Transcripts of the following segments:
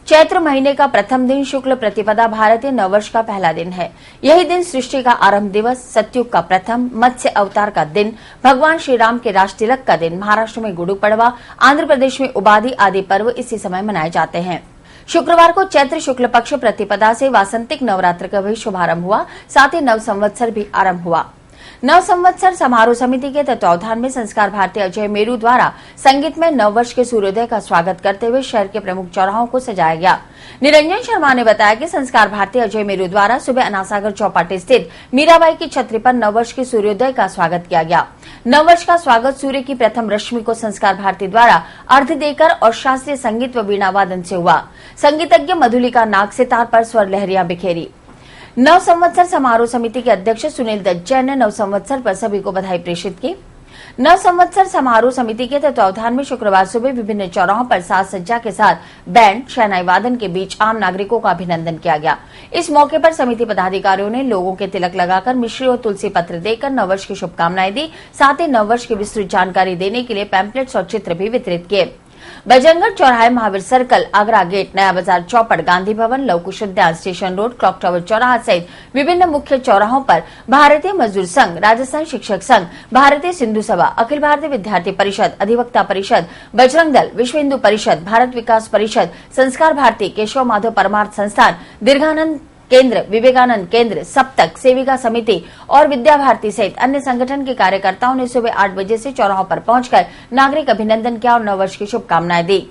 चैत्र महीने का प्रथम दिन शुक्ल प्रतिपदा भारतीय नववर्ष का पहला दिन है। यही दिन सृष्टि का आरंभ दिवस, सतयुग का प्रथम, मत्स्य अवतार का दिन, भगवान श्री राम के राज तिलक का दिन, महाराष्ट्र में गुड़ु पड़वा, आंध्र प्रदेश में उबादी आदि पर्व इसी समय मनाए जाते हैं। शुक्रवार को चैत्र शुक्ल पक्ष प्रतिपदा से वासंतिक नवरात्र का भी शुभारंभ हुआ, साथ ही नव संवत्सर भी आरंभ हुआ। नव संवत्सर समारोह समिति के तत्वावधान में संस्कार भारती अजय मेरू द्वारा संगीत में नववर्ष के सूर्योदय का स्वागत करते हुए शहर के प्रमुख चौराहों को सजाया गया। निरंजन शर्मा ने बताया कि संस्कार भारती अजय मेरू द्वारा सुबह अनासागर चौपाटी स्थित मीराबाई की छतरी पर नववर्ष के सूर्योदय का स्वागत किया गया। नववर्ष का स्वागत सूर्य की प्रथम रश्मि को संस्कार भारती द्वारा अर्घ्य देकर और शास्त्रीय संगीत व वीणा वादन से हुआ। संगीतज्ञ मधुलिका नाग सितार पर स्वर लहरियां बिखेरी। नव संवत्सर समारोह समिति के अध्यक्ष सुनील दत्त जैन ने नव संवत्सर पर सभी को बधाई प्रेषित की। नव संवत्सर समारोह समिति के तत्वावधान में शुक्रवार सुबह विभिन्न चौराहों पर साज सज्जा के साथ बैंड, शहनाई वादन के बीच आम नागरिकों का अभिनंदन किया गया। इस मौके पर समिति पदाधिकारियों ने लोगों के तिलक लगाकर मिश्री और तुलसी पत्र देकर नववर्ष की शुभकामनाएं दी। साथ ही नववर्ष की विस्तृत जानकारी देने के लिए पैम्पलेट्स और चित्र भी वितरित किए। बजरंगगढ़ चौराहे, महावीर सर्कल, आगरा गेट, नया बाजार चौपड़, गांधी भवन, लवकुश उद्यान, स्टेशन रोड, क्लॉक टावर चौराहा सहित विभिन्न मुख्य चौराहों पर भारतीय मजदूर संघ, राजस्थान शिक्षक संघ, भारतीय सिंधु सभा, अखिल भारतीय विद्यार्थी परिषद, अधिवक्ता परिषद, बजरंग दल, विश्व हिंदू परिषद, भारत विकास परिषद, संस्कार भारती, केशव माधव परमार्थ संस्थान, दीर्घानंद केंद्र, विवेकानंद केंद्र, सप्तक, सेविका समिति और विद्या भारती सहित अन्य संगठन के कार्यकर्ताओं ने सुबह 8 बजे से चौराहों पर पहुंचकर नागरिक अभिनंदन किया और नववर्ष की शुभकामनाएं दी।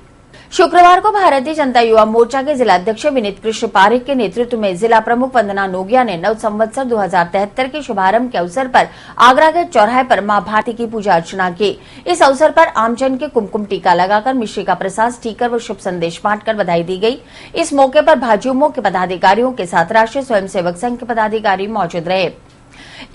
शुक्रवार को भारतीय जनता युवा मोर्चा के जिलाध्यक्ष विनीत कृष्ण पारिक के नेतृत्व में जिला प्रमुख वंदना नोगिया ने नव संवत्सर 2073 के शुभारंभ के अवसर पर आगरा के चौराहे पर मां भारती की पूजा अर्चना की। इस अवसर पर आमजन के कुमकुम टीका लगाकर मिश्री का प्रसाद, स्टीकर व शुभ संदेश बांटकर बधाई दी गई। इस मौके पर भाजयुमो के पदाधिकारियों के साथ राष्ट्रीय स्वयंसेवक संघ के पदाधिकारी मौजूद रहे।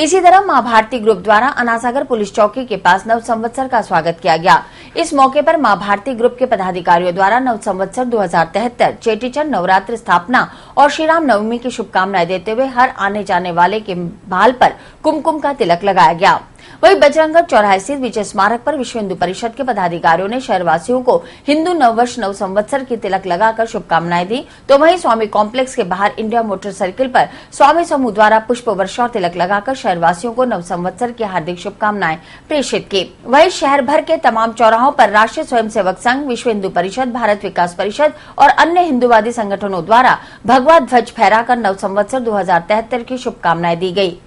इसी तरह मां भारती ग्रुप द्वारा अनासागर पुलिस चौकी के पास नव संवत्सर का स्वागत किया गया। इस मौके पर मां भारती ग्रुप के पदाधिकारियों द्वारा नव संवत्सर 2073, चेटीचंड, नवरात्र स्थापना और श्री राम नवमी की शुभकामनाएं देते हुए हर आने जाने वाले के भाल पर कुमकुम का तिलक लगाया गया। वहीं बजरंगगढ़ चौराहे स्थित विजय स्मारक पर विश्व हिंदू परिषद के पदाधिकारियों ने शहरवासियों को हिंदू नववर्ष नव संवत्सर की तिलक लगाकर शुभकामनाएं दी। तो वहीं स्वामी कॉम्प्लेक्स के बाहर इंडिया मोटर साइकिल पर स्वामी समूह द्वारा पुष्प वर्षा और तिलक लगाकर शहरवासियों को नव संवत्सर की हार्दिक शुभकामनाएं प्रेषित की। वहीं शहर भर के तमाम चौराहों पर राष्ट्रीय स्वयंसेवक संघ, विश्व हिंदू परिषद, भारत विकास परिषद और अन्य हिंदूवादी संगठनों द्वारा भगवा ध्वज फहराकर नव संवत्सर 2073 की शुभकामनाएं दी गई।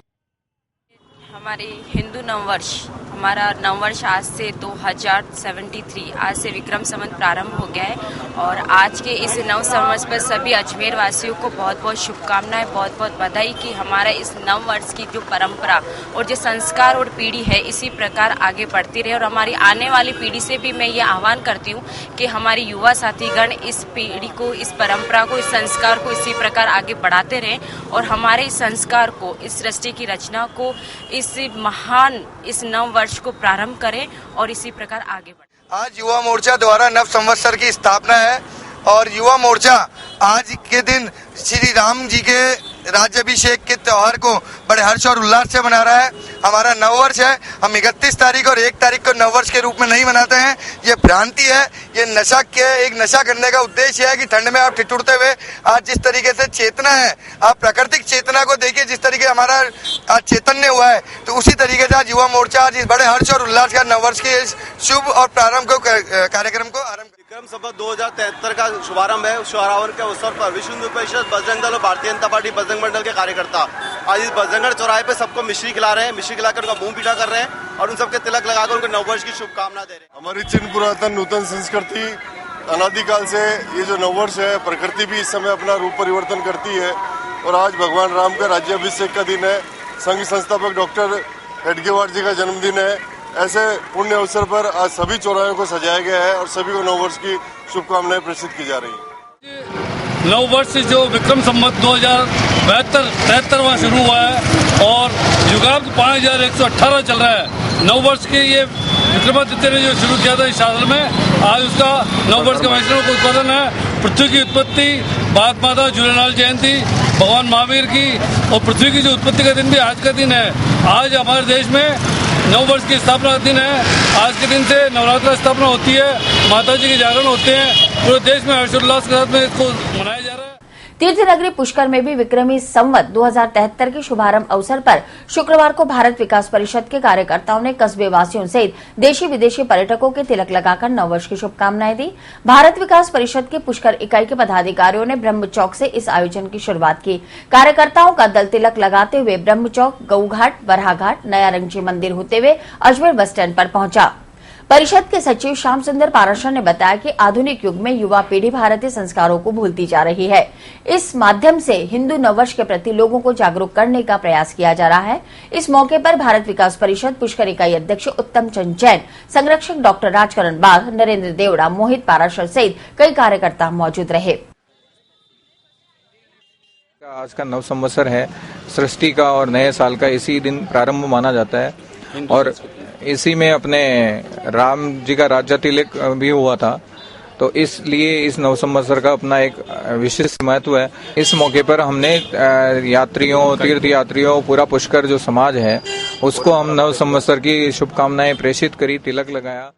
हमारे हिंदू नववर्ष, हमारा नववर्ष आज से 2073 आज से विक्रम संवत प्रारंभ हो गया है और आज के इस नव संवत्सर पर सभी अजमेर वासियों को बहुत बहुत शुभकामनाएं, बहुत बहुत बधाई कि हमारा इस नववर्ष की जो परंपरा और जो संस्कार और पीढ़ी है इसी प्रकार आगे बढ़ती रहे। और हमारी आने वाली पीढ़ी से भी मैं ये आह्वान करती हूँ कि हमारी युवा साथीगण इस पीढ़ी को, इस परंपरा को, इस संस्कार को इसी प्रकार आगे बढ़ाते रहें और हमारे इस संस्कार को, इस सृष्टि की रचना को, इस महान इस नव वर्ष को प्रारंभ करें और इसी प्रकार आगे बढ़ें। आज युवा मोर्चा द्वारा नव संवत्सर की स्थापना है और युवा मोर्चा आज के दिन श्री राम जी के राज्याभिषेक के त्योहार को बड़े हर्ष और उल्लास से मना रहा है। हमारा नववर्ष है, हम 31 तारीख और 1 तारीख को नववर्ष के रूप में नहीं मनाते हैं। ये भ्रांति है, ये एक नशा करने का उद्देश्य है कि ठंड में आप ठिठुरते हुए आज जिस तरीके से चेतना है, आप प्राकृतिक चेतना को देखिए, जिस तरीके हमारा आज चैतन्य हुआ है, तो उसी तरीके से आज युवा मोर्चा आज इस बड़े हर्ष और उल्लास का नववर्ष के शुभ और प्रारंभ को कार्यक्रम को आरम्भ विक्रम संवत 2073 का शुभारंभ है। शुभारंभ के अवसर पर विश्व हिंदू परिषद, बजरंग दल और भारतीय जनता पार्टी बजरंग मंडल के कार्यकर्ता आज इस बजरंगगढ़ चौराहे पे सबको मिश्री खिला रहे हैं, मिश्री खिलाकर उनका मुंह पीछा कर रहे हैं और उन सबके तिलक लगाकर उनको नववर्ष की शुभकामना दे रहे हैं। हमारी चिन्ह पुरातन नूतन संस्कृति अनादिकाल से ये जो नववर्ष है, प्रकृति भी इस समय अपना रूप परिवर्तन करती है और आज भगवान राम का राज्याभिषेक का दिन है। संघ संस्थापक डॉक्टर हेडगेवार जी का जन्मदिन है। ऐसे पुण्य अवसर पर आज सभी चौराहों को सजाया गया है और सभी को नववर्ष की शुभकामनाएं प्रेषित की जा रही है। नववर्ष जो विक्रम संवत 2073वां शुरू हुआ है और युगाब्द 5118 चल रहा है। नववर्ष के ये विक्रमादित्य ने जो शुरू किया था इस साल में, आज उसका नववर्ष के वैष्णव का उत्पादन है। पृथ्वी की उत्पत्ति, भारत माता झूलेलाल जयंती, भगवान महावीर की और पृथ्वी की जो उत्पत्ति का दिन भी आज का दिन है। आज हमारे देश में नववर्ष की स्थापना का दिन है। आज के दिन से नवरात्र स्थापना होती है, माता जी के जागरण होते हैं पूरे देश में हर्षोल्लास के साथ में इसको मनाया जा रहा है। तीर्थ नगरी पुष्कर में भी विक्रमी संवत 2073 के शुभारंभ अवसर पर शुक्रवार को भारत विकास परिषद के कार्यकर्ताओं ने कस्बे वासियों सहित देशी विदेशी पर्यटकों के तिलक लगाकर नववर्ष की शुभकामनाएं दी। भारत विकास परिषद के पुष्कर इकाई के पदाधिकारियों ने ब्रह्म चौक से इस आयोजन की शुरुआत की। कार्यकर्ताओं का दल तिलक लगाते हुए ब्रह्म चौक, गऊ घाट, बरहा घाट, नया रंगजी मंदिर होते हुए अजमेर बस स्टैंड पर पहुंचा। परिषद के सचिव श्याम सुंदर पाराशर ने बताया कि आधुनिक युग में युवा पीढ़ी भारतीय संस्कारों को भूलती जा रही है। इस माध्यम से हिंदू नववर्ष के प्रति लोगों को जागरूक करने का प्रयास किया जा रहा है। इस मौके पर भारत विकास परिषद पुष्कर इकाई अध्यक्ष उत्तम चंद जैन, संरक्षक डॉक्टर राजकरण बाघ, नरेंद्र देवड़ा, मोहित पाराशर सहित कई कार्यकर्ता मौजूद रहे। आज का नव संवत्सर है, सृष्टि का और नए साल का इसी दिन प्रारंभ माना जाता है और इसी में अपने राम जी का राज्य तिलक भी हुआ था, तो इसलिए इस नव संवत्सर का अपना एक विशेष महत्व है। इस मौके पर हमने यात्रियों, तीर्थ यात्रियों, पूरा पुष्कर जो समाज है उसको हम नव संवत्सर की शुभकामनाएं प्रेषित करी, तिलक लगाया।